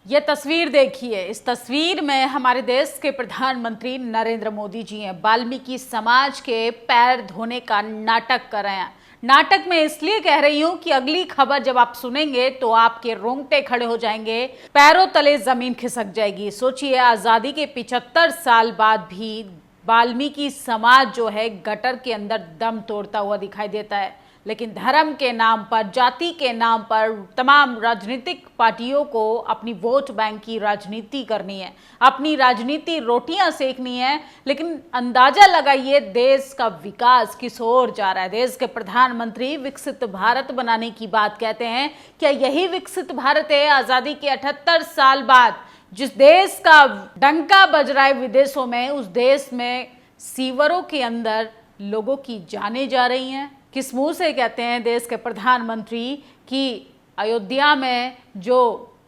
ये तस्वीर देखिए। इस तस्वीर में हमारे देश के प्रधानमंत्री नरेंद्र मोदी जी हैं। वाल्मीकि समाज के पैर धोने का नाटक कर रहे हैं। नाटक में इसलिए कह रही हूं कि अगली खबर जब आप सुनेंगे तो आपके रोंगटे खड़े हो जाएंगे, पैरों तले जमीन खिसक जाएगी। सोचिए, आजादी के 75 साल बाद भी वाल्मीकि समाज जो है गटर के अंदर दम तोड़ता हुआ दिखाई देता है। लेकिन धर्म के नाम पर, जाति के नाम पर तमाम राजनीतिक पार्टियों को अपनी वोट बैंक की राजनीति करनी है, अपनी राजनीति रोटियां सेकनी है। लेकिन अंदाजा लगाइए देश का विकास किस ओर जा रहा है। देश के प्रधानमंत्री विकसित भारत बनाने की बात कहते हैं। क्या यही विकसित भारत है? आजादी के 78 साल बाद जिस देश का डंका बज रहा है विदेशों में, उस देश में सीवरों के अंदर लोगों की जानें जा रही हैं। किस मुंह से कहते हैं देश के प्रधानमंत्री कि अयोध्या में जो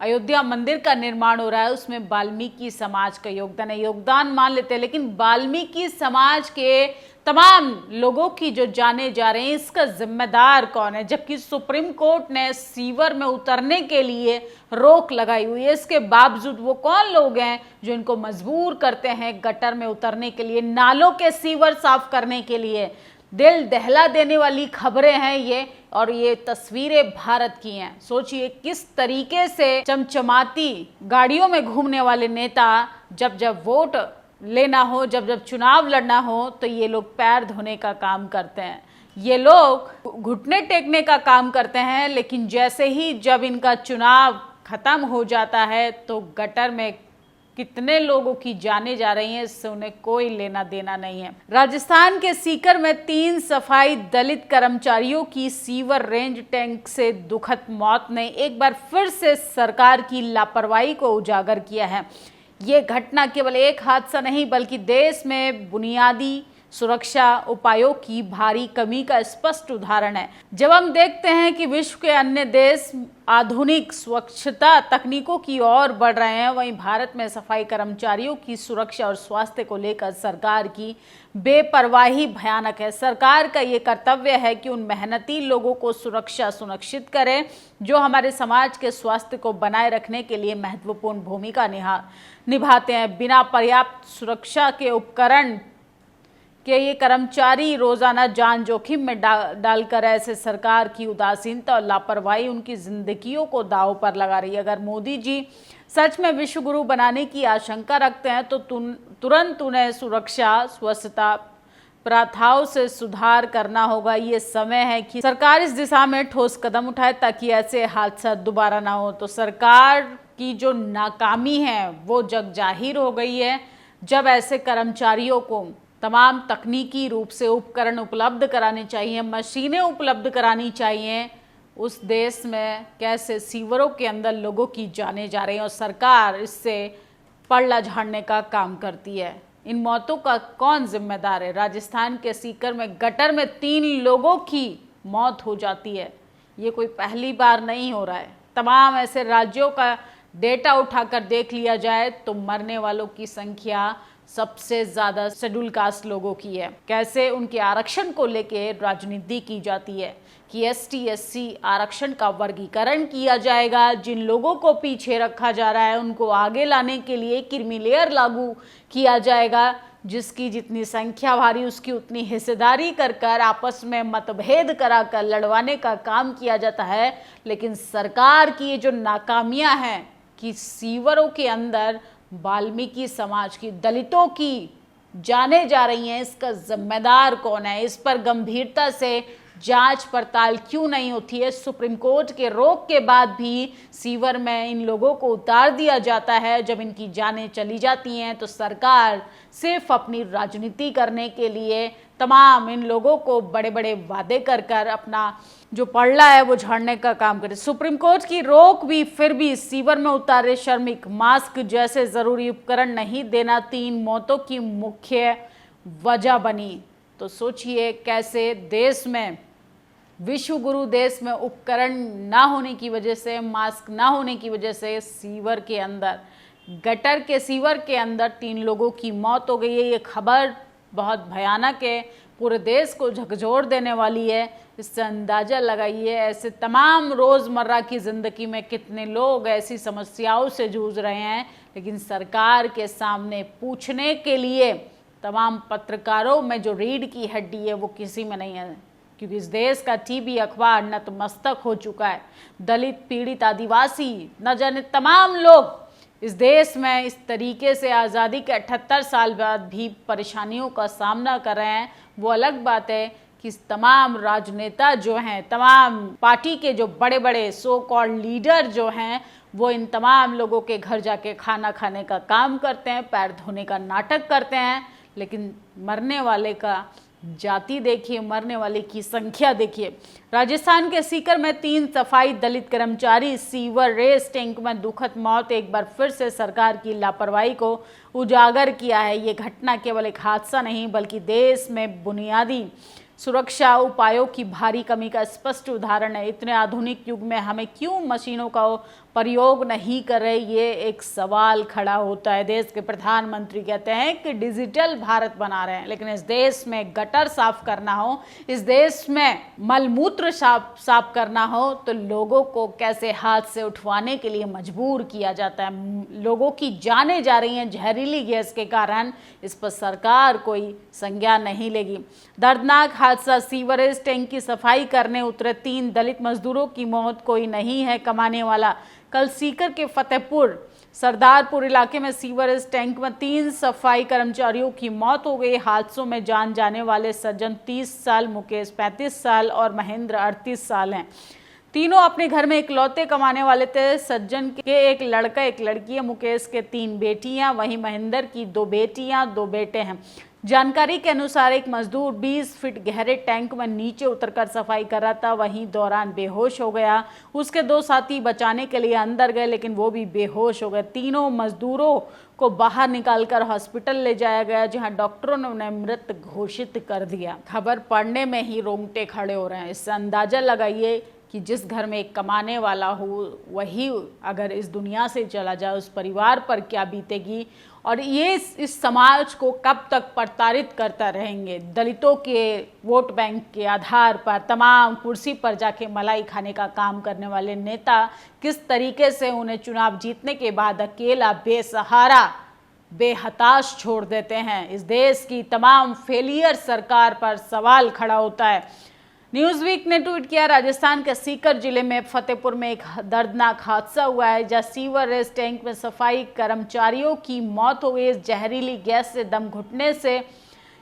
अयोध्या मंदिर का निर्माण हो रहा है उसमें वाल्मीकि समाज का योगदान है। योगदान मान लेते हैं, लेकिन वाल्मीकि समाज के तमाम लोगों की जो जाने जा रहे हैं, इसका जिम्मेदार कौन है? जबकि सुप्रीम कोर्ट ने सीवर में उतरने के लिए रोक लगाई हुई है, इसके बावजूद वो कौन लोग हैं जो इनको मजबूर करते हैं गटर में उतरने के लिए, नालों के सीवर साफ करने के लिए? दिल दहला देने वाली खबरें हैं ये, और ये तस्वीरें भारत की हैं। सोचिए किस तरीके से चमचमाती गाड़ियों में घूमने वाले नेता जब जब वोट लेना हो, जब जब चुनाव लड़ना हो, तो ये लोग पैर धोने का काम करते हैं, ये लोग घुटने टेकने का काम करते हैं। लेकिन जैसे ही जब इनका चुनाव खत्म हो जाता है तो गटर में कितने लोगों की जाने जा रही हैं, इससे उन्हें कोई लेना देना नहीं है। राजस्थान के सीकर में 3 सफाई दलित कर्मचारियों की सीवर रेंज टैंक से दुखद मौत ने एक बार फिर से सरकार की लापरवाही को उजागर किया है। ये घटना केवल एक हादसा नहीं बल्कि देश में बुनियादी सुरक्षा उपायों की भारी कमी का स्पष्ट उदाहरण है। जब हम देखते हैं कि विश्व के अन्य देश आधुनिक स्वच्छता तकनीकों की ओर बढ़ रहे हैं, वहीं भारत में सफाई कर्मचारियों की सुरक्षा और स्वास्थ्य को लेकर सरकार की बेपरवाही भयानक है। सरकार का ये कर्तव्य है कि उन मेहनती लोगों को सुरक्षा सुनिश्चित करे जो हमारे समाज के स्वास्थ्य को बनाए रखने के लिए महत्वपूर्ण भूमिका निभाते हैं। बिना पर्याप्त सुरक्षा के उपकरण कि ये कर्मचारी रोजाना जान जोखिम में डालकर ऐसे सरकार की उदासीनता और लापरवाही उनकी जिंदगियों को दांव पर लगा रही है। अगर मोदी जी सच में विश्व गुरु बनाने की आशंका रखते हैं तो तुरंत उन्हें सुरक्षा, स्वच्छता प्रथाओं से सुधार करना होगा। ये समय है कि सरकार इस दिशा में ठोस कदम उठाए ताकि ऐसे हादसा दोबारा ना हो। तो सरकार की जो नाकामी है वो जग जाहिर हो गई है जब ऐसे कर्मचारियों को तमाम तकनीकी रूप से उपकरण उपलब्ध कराने चाहिए, मशीनें उपलब्ध करानी चाहिए। उस देश में कैसे सीवरों के अंदर लोगों की जाने जा रही हैं और सरकार इससे पल्ला झाड़ने का काम करती है। इन मौतों का कौन जिम्मेदार है? राजस्थान के सीकर में गटर में 3 लोगों की मौत हो जाती है। ये कोई पहली बार नहीं हो रहा है। तमाम ऐसे राज्यों का डेटा उठाकर देख लिया जाए तो मरने वालों की संख्या सबसे ज्यादा शेड्यूल कास्ट लोगों की है। कैसे उनके आरक्षण को लेके राजनीति की जाती है कि एसटी एससी आरक्षण का वर्गीकरण किया जाएगा। जिन लोगों को पीछे रखा जा रहा है उनको आगे लाने के लिए क्रीमी लेयर लागू किया जाएगा। जिसकी जितनी संख्या भारी उसकी उतनी हिस्सेदारी कर आपस में मतभेद कराकर लड़वाने का काम किया जाता है। लेकिन सरकार की ये जो नाकामियां हैं कि सीवरों के अंदर वाल्मीकि समाज की, दलितों की जाने जा रही हैं, इसका जिम्मेदार कौन है? इस पर गंभीरता से जांच पड़ताल क्यों नहीं होती है? सुप्रीम कोर्ट के रोक के बाद भी सीवर में इन लोगों को उतार दिया जाता है। जब इनकी जानें चली जाती हैं तो सरकार सिर्फ अपनी राजनीति करने के लिए तमाम इन लोगों को बड़े बड़े वादे कर अपना जो पड़ला है वो झाड़ने का काम करे। सुप्रीम कोर्ट की रोक भी फिर भी सीवर में उतारे श्रमिक मास्क जैसे जरूरी उपकरण नहीं देना 3 मौतों की मुख्य वजह बनी। तो सोचिए कैसे देश में, विश्व गुरु देश में उपकरण ना होने की वजह से, मास्क ना होने की वजह से सीवर के अंदर, गटर के सीवर के अंदर 3 लोगों की मौत हो गई है। ये खबर बहुत भयानक है, पूरे देश को झकझोर देने वाली है। इससे अंदाजा लगाइए ऐसे तमाम रोज़मर्रा की ज़िंदगी में कितने लोग ऐसी समस्याओं से जूझ रहे हैं, लेकिन सरकार के सामने पूछने के लिए तमाम पत्रकारों में जो रीढ़ की हड्डी है वो किसी में नहीं है, क्योंकि इस देश का टीवी अखबार नतमस्तक हो चुका है। दलित, पीड़ित, आदिवासी, न जाने तमाम लोग इस देश में इस तरीके से आज़ादी के 78 साल बाद भी परेशानियों का सामना कर रहे हैं। वो अलग बात है कि तमाम राजनेता जो हैं, तमाम पार्टी के जो बड़े बड़े सो कॉल्ड लीडर जो हैं, वो इन तमाम लोगों के घर जाके खाना खाने का काम करते हैं, पैर धोने का नाटक करते हैं, लेकिन मरने वाले का जाति देखिए, मरने वाले की संख्या देखिए। राजस्थान के सीकर में 3 सफाई दलित कर्मचारी सीवरेज टैंक में दुखद मौत एक बार फिर से सरकार की लापरवाही को उजागर किया है। ये घटना केवल एक हादसा नहीं बल्कि देश में बुनियादी सुरक्षा उपायों की भारी कमी का स्पष्ट उदाहरण है। इतने आधुनिक युग में हमें क्यों मशीनों का प्रयोग नहीं कर रहे, ये एक सवाल खड़ा होता है। देश के प्रधानमंत्री कहते हैं कि डिजिटल भारत बना रहे हैं, लेकिन इस देश में गटर साफ करना हो, इस देश में मलमूत्र साफ करना हो तो लोगों को कैसे हाथ से उठवाने के लिए मजबूर किया जाता है। लोगों की जानें जा रही हैं जहरीली गैस के कारण, इस पर सरकार कोई संज्ञान नहीं लेगी। दर्दनाक हादसा, सीवरेज टैंक की सफाई करने उतरे 3 दलित मजदूरों की मौत, कोई नहीं है कमाने वाला। कल सीकर के फतेहपुर सरदारपुर इलाके में सीवरेज टैंक में 3 सफाई कर्मचारियों की मौत हो गई। हादसों में जान जाने वाले सज्जन 30 साल, मुकेश 35 साल और महेंद्र 38 साल हैं। तीनों अपने घर में इकलौते कमाने वाले थे। सज्जन के एक लड़का एक लड़की है, मुकेश के 3 बेटियां, वहीं महेंद्र की 2 बेटियां 2 बेटे हैं। जानकारी के अनुसार एक मजदूर 20 फीट गहरे टैंक में नीचे उतरकर सफाई कर रहा था, वहीं दौरान बेहोश हो गया। उसके 2 साथी बचाने के लिए अंदर गए, लेकिन वो भी बेहोश हो गए। तीनों मजदूरों को बाहर निकालकर हॉस्पिटल ले जाया गया, जहां डॉक्टरों ने उन्हें मृत घोषित कर दिया। खबर पढ़ने में ही रोंगटे खड़े हो रहे हैं। इससे अंदाजा लगाइए कि जिस घर में एक कमाने वाला हो, वही अगर इस दुनिया से चला जाए, उस परिवार पर क्या बीतेगी, और ये इस समाज को कब तक प्रताड़ित करता रहेंगे। दलितों के वोट बैंक के आधार पर तमाम कुर्सी पर जाके मलाई खाने का काम करने वाले नेता किस तरीके से उन्हें चुनाव जीतने के बाद अकेला, बेसहारा, बेहताश छोड़ देते हैं। इस देश की तमाम फेलियर सरकार पर सवाल खड़ा होता है। न्यूज़वीक ने ट्वीट किया, राजस्थान के सीकर जिले में फतेहपुर में एक दर्दनाक हादसा हुआ है, जहां सीवरेज टैंक में सफाई कर्मचारियों की मौत हो गई। जहरीली गैस से दम घुटने से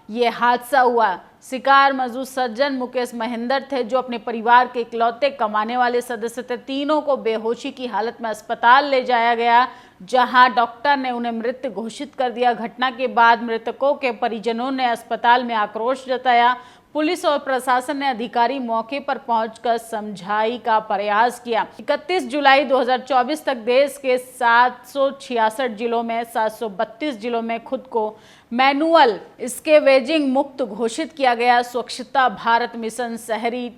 ये हादसा हुआ। शिकार मजदूर सज्जन, मुकेश, महेंद्र थे, जो अपने परिवार के इकलौते कमाने वाले सदस्य थे। तीनों को बेहोशी की हालत में अस्पताल ले जाया गया, जहां डॉक्टर ने उन्हें मृत घोषित कर दिया। घटना के बाद मृतकों के परिजनों ने अस्पताल में आक्रोश जताया। पुलिस और प्रशासन ने अधिकारी मौके पर पहुंचकर समझाई का प्रयास किया। 31 जुलाई 2024 तक देश के 766 जिलों में 732 जिलों में खुद को मैनुअल स्कैवेजिंग मुक्त घोषित किया गया। स्वच्छता भारत मिशन शहरी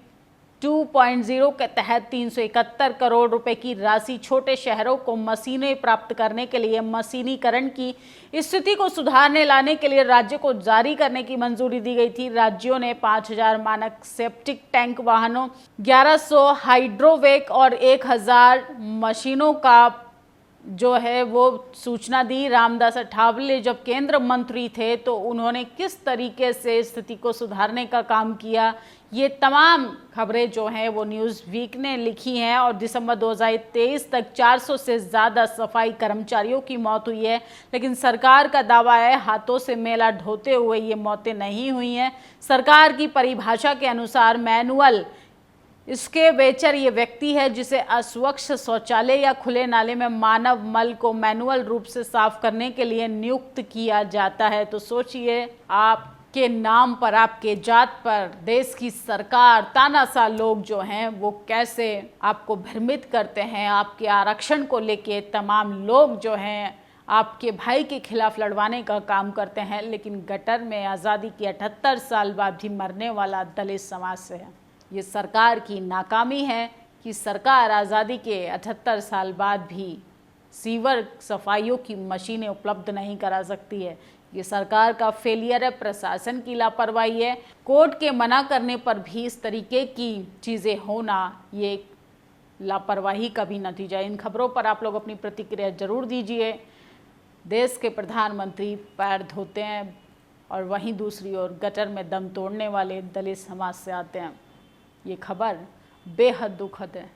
2.0 के तहत 371 करोड़ रुपए की राशि छोटे शहरों को मशीनें प्राप्त करने के लिए मशीनीकरण की स्थिति को सुधारने लाने के लिए राज्य को जारी करने की मंजूरी दी गई थी। राज्यों ने 5000 मानक सेप्टिक टैंक वाहनों, 1100 हाइड्रोवेक और 1000 मशीनों का जो है वो सूचना दी। रामदास अठावले जब केंद्र मंत्री थे तो उन्होंने किस तरीके से स्थिति को सुधारने का काम किया, ये तमाम खबरें जो हैं वो न्यूज़वीक ने लिखी हैं। और दिसंबर 2023 तक 400 से ज़्यादा सफाई कर्मचारियों की मौत हुई है, लेकिन सरकार का दावा है हाथों से मेला ढोते हुए ये मौतें नहीं हुई हैं। सरकार की परिभाषा के अनुसार मैनुअल स्कैवेचर ये व्यक्ति है जिसे अस्वच्छ शौचालय या खुले नाले में मानव मल को मैनुअल रूप से साफ करने के लिए नियुक्त किया जाता है। तो सोचिए, आपके नाम पर, आपके जात पर देश की सरकार, तानाशाह लोग जो हैं वो कैसे आपको भ्रमित करते हैं। आपके आरक्षण को लेके तमाम लोग जो हैं आपके भाई के खिलाफ लड़वाने का काम करते हैं, लेकिन गटर में आज़ादी के 78 साल बाद भी मरने वाला दलित समाज से है। ये सरकार की नाकामी है कि सरकार आज़ादी के 78 साल बाद भी सीवर सफाइयों की मशीनें उपलब्ध नहीं करा सकती है। ये सरकार का फेलियर है, प्रशासन की लापरवाही है। कोर्ट के मना करने पर भी इस तरीके की चीज़ें होना ये लापरवाही का भी नतीजा है। इन खबरों पर आप लोग अपनी प्रतिक्रिया जरूर दीजिए। देश के प्रधानमंत्री पैर धोते हैं और वहीं दूसरी ओर गटर में दम तोड़ने वाले दलित समाज से आते हैं। ये खबर बेहद दुखद है।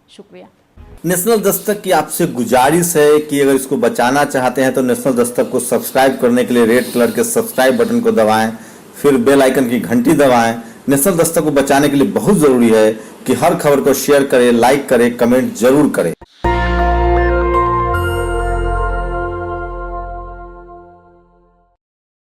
शुक्रिया। नेशनल दस्तक की आपसे गुजारिश है कि अगर इसको बचाना चाहते हैं तो नेशनल दस्तक को सब्सक्राइब करने के लिए रेड कलर के सब्सक्राइब बटन को दबाएं, फिर बेल आइकन की घंटी दबाएं। नेशनल दस्तक को बचाने के लिए बहुत जरूरी है कि हर खबर को शेयर करें, लाइक करें, कमेंट जरूर करें।